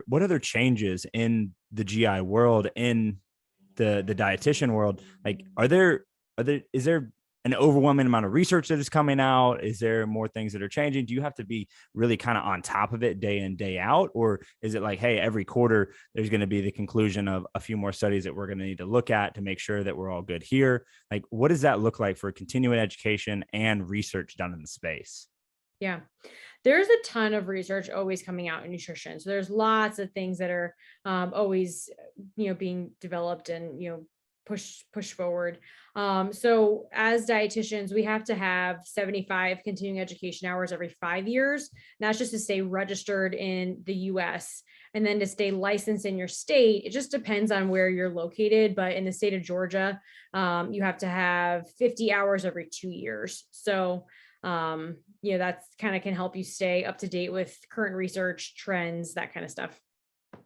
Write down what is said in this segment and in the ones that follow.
what other changes in the GI world, in the dietitian world? Like, is there an overwhelming amount of research that is coming out? Is there more things that are changing? Do you have to be really kind of on top of it day in, day out? Or is it like, hey, every quarter there's going to be the conclusion of a few more studies that we're going to need to look at to make sure that we're all good here? Like, what does that look like for continuing education and research done in the space? Yeah. There's a ton of research always coming out in nutrition. So there's lots of things that are always, being developed and, push forward. So as dietitians, we have to have 75 continuing education hours every 5 years. That's just to stay registered in the US. And then to stay licensed in your state, it just depends on where you're located. But in the state of Georgia, you have to have 50 hours every 2 years. So that's kind of can help you stay up to date with current research trends, that kind of stuff.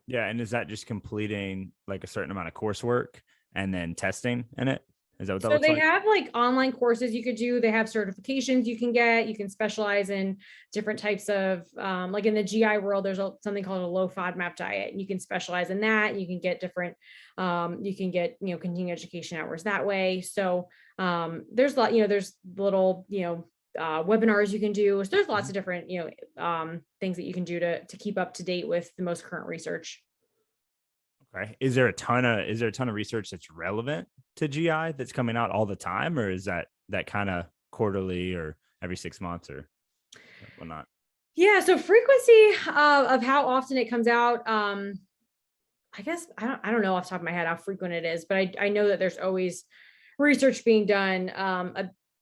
Yeah. And is that just completing like a certain amount of coursework and then testing in it? Is that what that So looks they like? have like online courses you could do. They have certifications you can get. You can specialize in different types of, like in the GI world, there's something called a low FODMAP diet. And you can specialize in that. You can get different, you can get, continuing education hours that way. So there's a lot, there's little, webinars you can do. So there's lots Mhm. of different, things that you can do to keep up to date with the most current research. Okay. Is there a ton of research that's relevant to GI that's coming out all the time, or is that kind of quarterly or every 6 months or whatnot? Yeah. So frequency of how often it comes out. I guess I don't know off the top of my head how frequent it is, but I know that there's always research being done.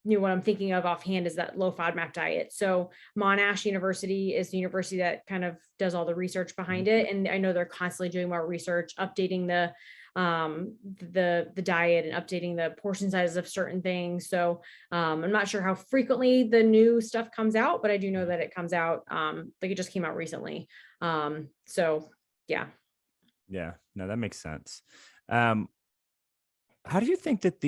What I'm thinking of offhand is that low FODMAP diet. So Monash University is the university that kind of does all the research Mhm. behind it, and I know they're constantly doing more research, updating the diet and updating the portion sizes of certain things. So I'm not sure how frequently the new stuff comes out, but I do know Mhm. that it comes out. Like it just came out recently. So yeah. Yeah, no, that makes sense. Um, how do you think that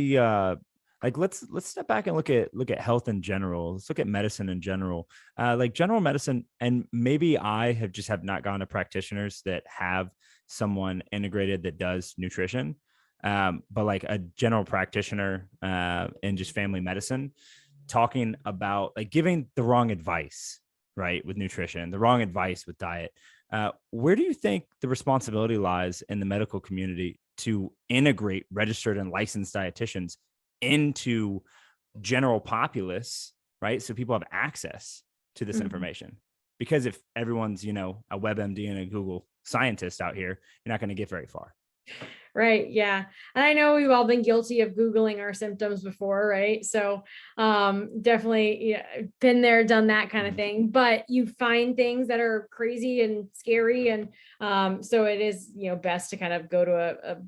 like let's step back and look at health in general. Let's look at medicine in general. Like general medicine, and maybe I have not gone to practitioners that have someone integrated that does nutrition. But like a general practitioner in just family medicine, talking about like giving the wrong advice, right, with nutrition, the wrong advice with diet. Where do you think the responsibility lies in the medical community to integrate registered and licensed dietitians into general populace, right? So people have access to this Mhm. information. Because if everyone's, a WebMD and a Google scientist out here, you're not going to get very far. Right. Yeah. And I know we've all been guilty of Googling our symptoms before, right? So definitely, yeah, been there, done that kind of Mhm. thing. But you find things that are crazy and scary. And so it is, best to kind of go to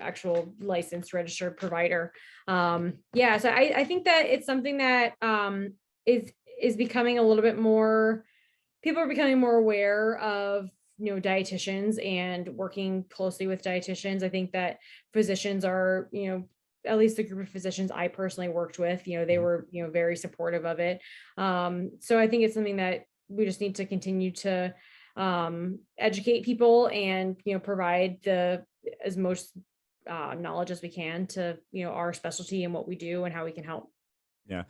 actual licensed registered provider. Yeah. So I think that it's something that is is becoming a little bit more, people are becoming more aware of, dietitians and working closely with dietitians. I think that physicians are, at least the group of physicians I personally worked with, they Mhm. were, very supportive of it. So I think it's something that we just need to continue to educate people and, provide the as most knowledge as we can to, our specialty and what we do and how we can help. Yeah.